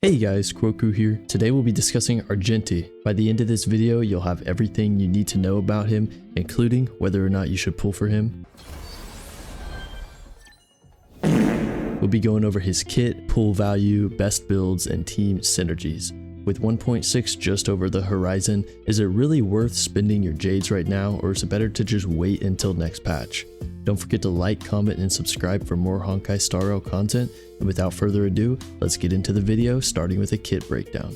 Hey guys, Kuoku here. Today we'll be discussing Argenti. By the end of this video, you'll have everything you need to know about him, including whether or not you should pull for him. We'll be going over his kit, pull value, best builds, and team synergies. With 1.6 just over the horizon, is it really worth spending your jades right now, or is it better to just wait until next patch? Don't forget to like, comment, and subscribe for more honkaistarrail content, and without further ado, let's get into the video, starting with a kit breakdown.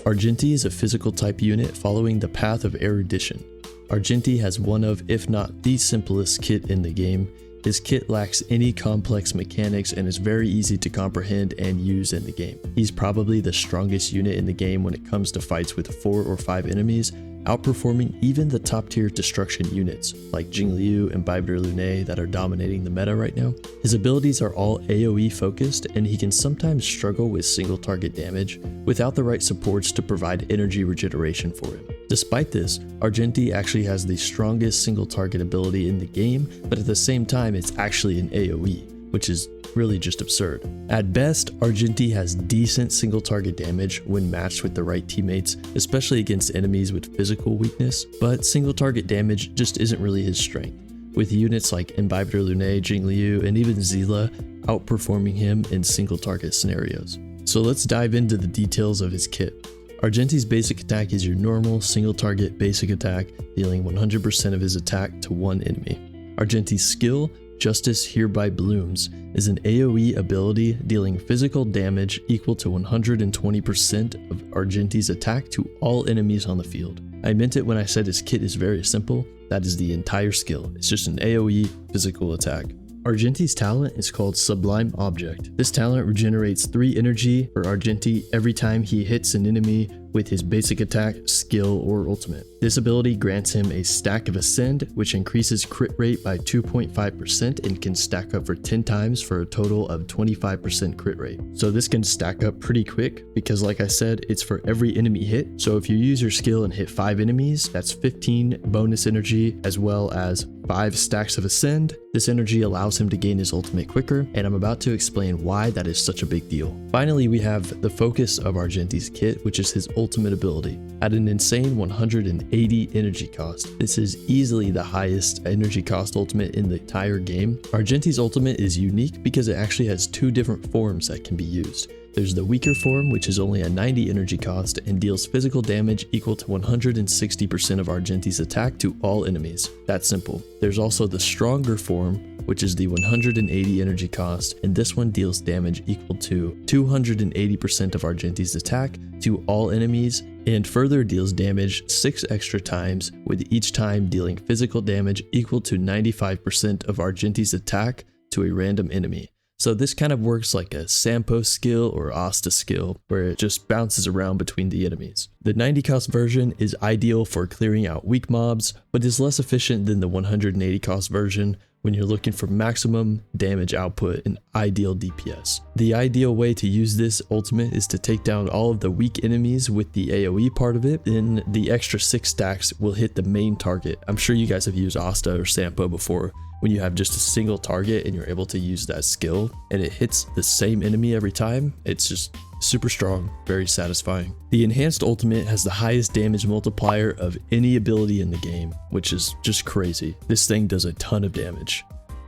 Argenti is a physical type unit following the path of erudition. Argenti has one of, if not the simplest kit in the game. His kit lacks any complex mechanics and is very easy to comprehend and use in the game. He's probably the strongest unit in the game when it comes to fights with 4 or 5 enemies, outperforming even the top tier destruction units like Jingliu and Baibu Lune that are dominating the meta right now. His abilities are all AoE focused, and he can sometimes struggle with single target damage without the right supports to provide energy regeneration for him. Despite this, Argenti actually has the strongest single target ability in the game, but at the same time it's actually an AoE, which is really just absurd. At best, Argenti has decent single target damage when matched with the right teammates, especially against enemies with physical weakness, but single target damage just isn't really his strength, with units like Baibu Lune, Jingliu, and even Zila outperforming him in single target scenarios. So let's dive into the details of his kit. Argenti's basic attack is your normal single target basic attack, dealing 100% of his attack to one enemy. Argenti's skill, Justice Hereby Blooms, is an AoE ability dealing physical damage equal to 120% of Argenti's attack to all enemies on the field. I meant it when I said his kit is very simple. That is the entire skill. It's just an AoE physical attack. Argenti's talent is called Sublime Object. This talent regenerates 3 energy for Argenti every time he hits an enemy with his basic attack, skill, or ultimate. This ability grants him a stack of Ascend, which increases crit rate by 2.5% and can stack up for 10 times for a total of 25% crit rate. So this can stack up pretty quick because, like I said, it's for every enemy hit. So if you use your skill and hit 5 enemies, that's 15 bonus energy as well as 5 stacks of Ascend. This energy allows him to gain his ultimate quicker, and I'm about to explain why that is such a big deal. Finally, we have the focus of Argenti's kit, which is his ultimate ability. At an insane 180 energy cost, this is easily the highest energy cost ultimate in the entire game. Argenti's ultimate is unique because it actually has 2 different forms that can be used. There's the weaker form, which is only a 90 energy cost and deals physical damage equal to 160% of Argenti's attack to all enemies. That's simple. There's also the stronger form, which is the 180 energy cost, and this one deals damage equal to 280% of Argenti's attack to all enemies, and further deals damage 6 extra times, with each time dealing physical damage equal to 95% of Argenti's attack to a random enemy. So this kind of works like a Sampo skill or Asta skill, where it just bounces around between the enemies. The 90 cost version is ideal for clearing out weak mobs, but is less efficient than the 180 cost version when you're looking for maximum damage output and ideal DPS. The ideal way to use this ultimate is to take down all of the weak enemies with the AoE part of it, then the extra 6 stacks will hit the main target. I'm sure you guys have used Asta or Sampo before, when you have just a single target and you're able to use that skill and it hits the same enemy every time. It's just super strong, very satisfying. The enhanced ultimate has the highest damage multiplier of any ability in the game, which is just crazy. This thing does a ton of damage.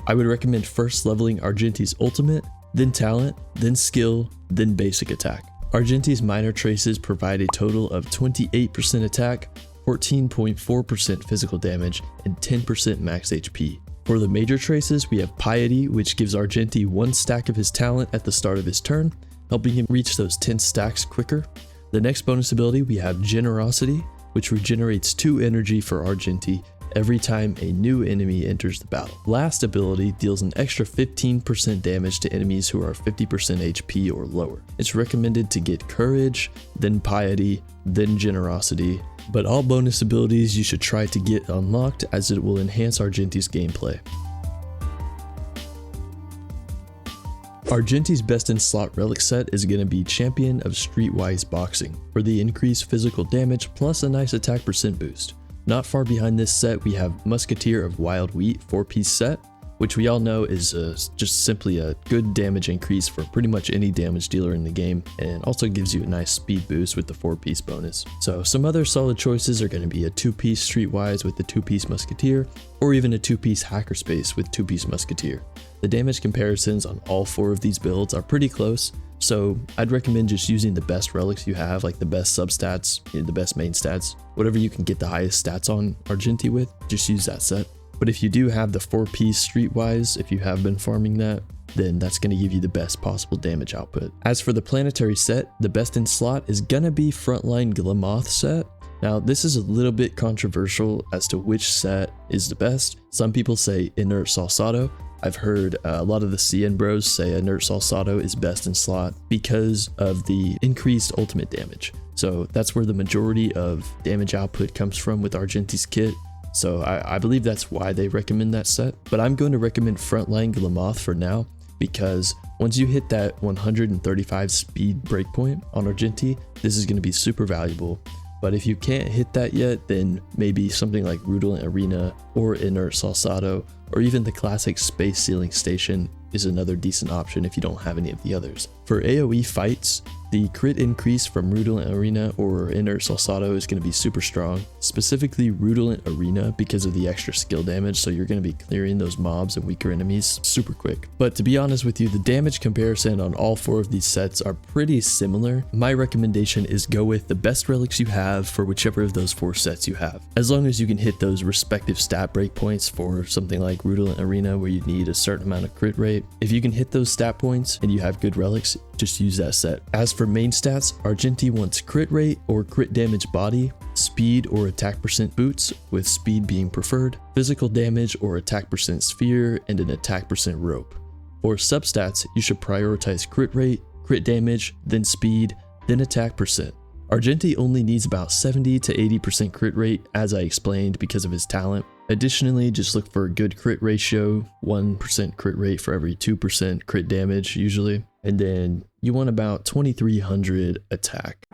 I would recommend first leveling Argenti's ultimate, then talent, then skill, then basic attack. Argenti's minor traces provide a total of 28% attack, 14.4% physical damage, and 10% max HP. For the major traces, we have Piety, which gives Argenti 1 stack of his talent at the start of his turn, helping him reach those 10 stacks quicker. The next bonus ability, we have Generosity, which regenerates 2 energy for Argenti every time a new enemy enters the battle. Last ability deals an extra 15% damage to enemies who are 50% HP or lower. It's recommended to get Courage, then Piety, then Generosity, but all bonus abilities you should try to get unlocked, as it will enhance Argenti's gameplay. Argenti's best in slot relic set is going to be Champion of Streetwise Boxing, for the increased physical damage plus a nice attack percent boost. Not far behind this set, we have Musketeer of Wild Wheat 4-piece set, which we all know is just simply a good damage increase for pretty much any damage dealer in the game, and also gives you a nice speed boost with the 4-piece bonus. So some other solid choices are going to be a 2-piece Streetwise with the 2-piece Musketeer, or even a 2-piece Hackerspace with 2-piece Musketeer. The damage comparisons on all 4 of these builds are pretty close, so I'd recommend just using the best relics you have, like the best substats, the best main stats, whatever you can get the highest stats on Argenti with, just use that set. But if you do have the 4-piece Streetwise, if you have been farming that, then that's going to give you the best possible damage output. As for the planetary set, the best in slot is going to be Frontline Glamoth set. Now, this is a little bit controversial as to which set is the best. Some people say Inert Salsado. I've heard a lot of the CN bros say Inert Salsado is best in slot because of the increased ultimate damage. So that's where the majority of damage output comes from with Argenti's kit. So I believe that's why they recommend that set. But I'm going to recommend Frontline Glamoth for now, because once you hit that 135 speed breakpoint on Argenti, this is going to be super valuable. But if you can't hit that yet, then maybe something like Rudolent Arena or Inert Salsado, or even the classic Space Sealing Station is another decent option if you don't have any of the others. For AoE fights, the crit increase from Rudolent Arena or Inert Salsado is going to be super strong, specifically Rudolent Arena because of the extra skill damage, so you're going to be clearing those mobs and weaker enemies super quick. But to be honest with you, the damage comparison on all 4 of these sets are pretty similar. My recommendation is go with the best relics you have for whichever of those 4 sets you have. As long as you can hit those respective stat breakpoints for something like Rudolent Arena where you need a certain amount of crit rate, if you can hit those stat points and you have good relics, just use that set. As for main stats, Argenti wants crit rate or crit damage body, speed or attack percent boots, with speed being preferred, physical damage or attack percent sphere, and an attack percent rope. For substats, you should prioritize crit rate, crit damage, then speed, then attack percent. Argenti only needs about 70 to 80% crit rate, as I explained, because of his talent. Additionally, just look for a good crit ratio, 1% crit rate for every 2% crit damage usually, and then you want about 2300 attack.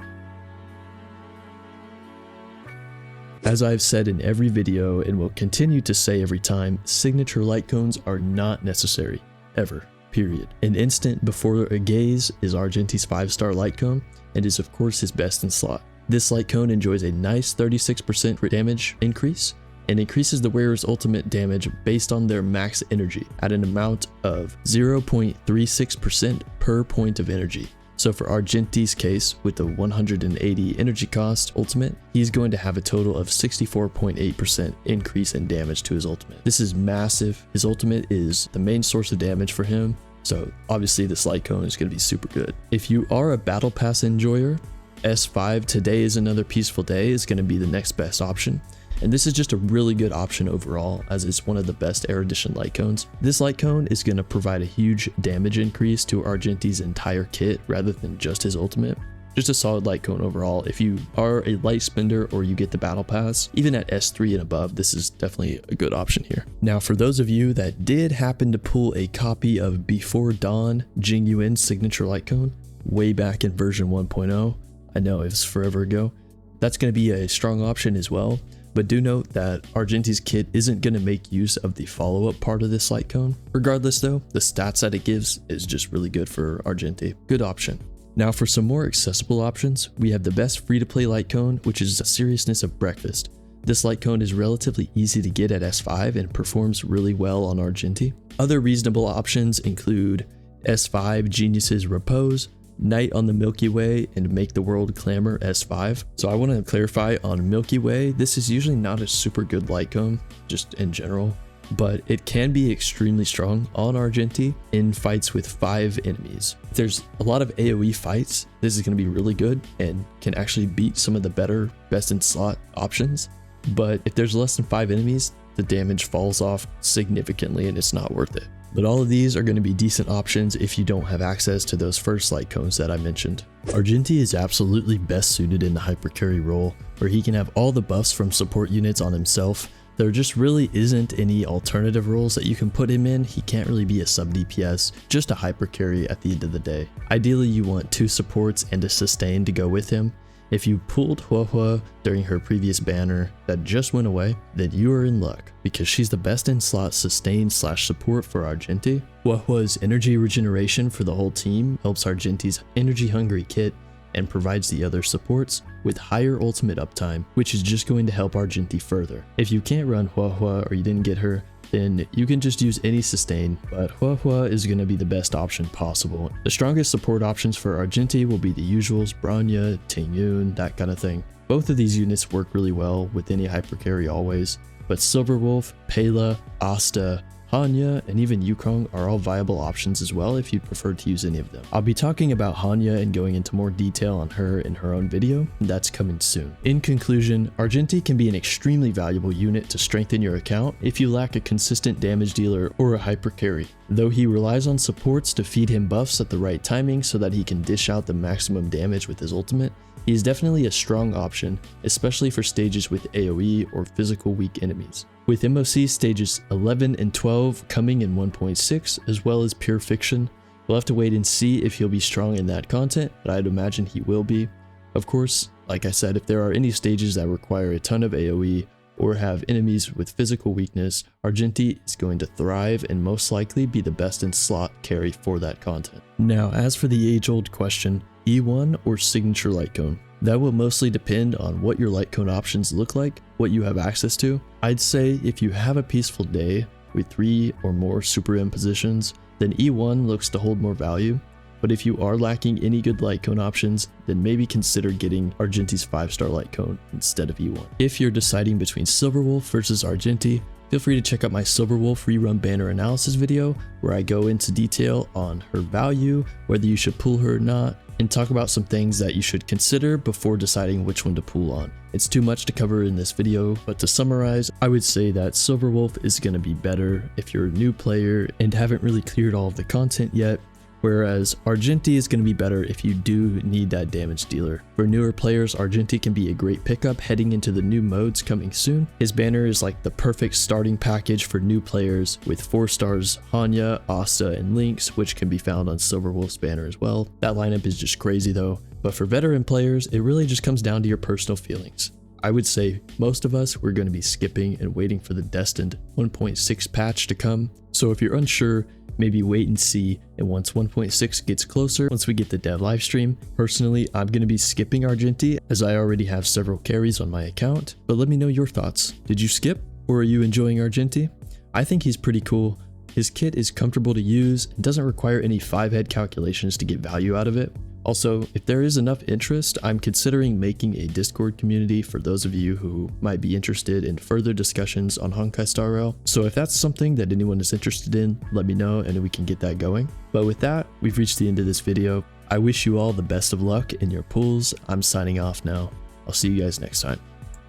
As I've said in every video and will continue to say every time, signature light cones are not necessary, ever, period. An instant before a gaze is Argenti's 5-star light cone and is of course his best in slot. This light cone enjoys a nice 36% crit damage increase and increases the wearer's ultimate damage based on their max energy at an amount of 0.36% per point of energy. So for Argenti's case, with the 180 energy cost ultimate, he's going to have a total of 64.8% increase in damage to his ultimate. This is massive. His ultimate is the main source of damage for him, so obviously this light cone is going to be super good. If you are a battle pass enjoyer, S5 Today is Another Peaceful Day is going to be the next best option. And this is just a really good option overall, as it's one of the best Air Edition light cones. This light cone is going to provide a huge damage increase to Argenti's entire kit rather than just his ultimate. Just a solid light cone overall. If you are a light spender or you get the battle pass, even at S3 and above, this is definitely a good option here. Now for those of you that did happen to pull a copy of Before Dawn Jing Yuan signature light cone way back in version 1.0, I know it was forever ago, that's going to be a strong option as well. But do note that Argenti's kit isn't going to make use of the follow-up part of this light cone. Regardless though, the stats that it gives is just really good for Argenti. Good option. Now for some more accessible options, we have the best free-to-play light cone, which is the Seriousness of Breakfast. This light cone is relatively easy to get at S5 and performs really well on Argenti. Other reasonable options include S5 Genius's Repose, Night on the Milky Way, and Make the World Clamor S5. So I want to clarify on Milky Way, this is usually not a super good light cone, just in general, but it can be extremely strong on Argenti in fights with 5 enemies. If there's a lot of AoE fights, this is going to be really good and can actually beat some of the better best in slot options. But if there's less than 5 enemies, the damage falls off significantly and it's not worth it. But all of these are going to be decent options if you don't have access to those first light cones that I mentioned. Argenti is absolutely best suited in the hypercarry role, where he can have all the buffs from support units on himself. There just really isn't any alternative roles that you can put him in. He can't really be a sub DPS, just a hypercarry at the end of the day. Ideally you want 2 supports and a sustain to go with him, If you pulled Huohua during her previous banner that just went away, then you are in luck, because she's the best in slot sustain / support for Argenti. Huohua's energy regeneration for the whole team helps Argenti's energy hungry kit and provides the other supports with higher ultimate uptime, which is just going to help Argenti further. If you can't run Huohua or you didn't get her, then you can just use any sustain, but Huohua is going to be the best option possible. The strongest support options for Argenti will be the usuals, Bronya, Tingyun, that kind of thing. Both of these units work really well with any hypercarry always, but Silverwolf, Pela, Asta, Hanya, and even Yukong are all viable options as well if you'd prefer to use any of them. I'll be talking about Hanya and going into more detail on her in her own video, and that's coming soon. In conclusion, Argenti can be an extremely valuable unit to strengthen your account if you lack a consistent damage dealer or a hyper carry. Though he relies on supports to feed him buffs at the right timing so that he can dish out the maximum damage with his ultimate, he is definitely a strong option, especially for stages with AoE or physical weak enemies. With MOC stages 11 and 12 coming in 1.6 as well as Pure Fiction, we'll have to wait and see if he'll be strong in that content, but I'd imagine he will be. Of course, like I said, if there are any stages that require a ton of AoE or have enemies with physical weakness, Argenti is going to thrive and most likely be the best in slot carry for that content. Now, as for the age-old question, E1 or signature light cone? That will mostly depend on what your light cone options look like, what you have access to. I'd say if you have a peaceful day with 3 or more super M positions, then E1 looks to hold more value. But if you are lacking any good light cone options, then maybe consider getting Argenti's 5-star light cone instead of E1. If you're deciding between Silverwolf versus Argenti, feel free to check out my Silverwolf rerun banner analysis video where I go into detail on her value, whether you should pull her or not, and talk about some things that you should consider before deciding which one to pull on. It's too much to cover in this video, but to summarize, I would say that Silverwolf is going to be better if you're a new player and haven't really cleared all of the content yet, whereas Argenti is going to be better if you do need that damage dealer. For newer players, Argenti can be a great pickup heading into the new modes coming soon. His banner is like the perfect starting package for new players with 4 stars Hanya, Asta, and Lynx, which can be found on Silverwolf's banner as well. That lineup is just crazy though, but for veteran players, it really just comes down to your personal feelings. I would say most of us we're going to be skipping and waiting for the destined 1.6 patch to come, so if you're unsure, maybe wait and see, and once 1.6 gets closer, once we get the dev livestream, personally I'm going to be skipping Argenti as I already have several carries on my account, but let me know your thoughts. Did you skip, or are you enjoying Argenti? I think he's pretty cool. His kit is comfortable to use and doesn't require any 5-head calculations to get value out of it. Also, if there is enough interest, I'm considering making a Discord community for those of you who might be interested in further discussions on honkaistarrail. So if that's something that anyone is interested in, let me know and we can get that going. But with that, we've reached the end of this video. I wish you all the best of luck in your pulls. I'm signing off now. I'll see you guys next time.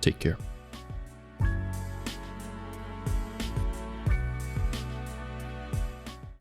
Take care.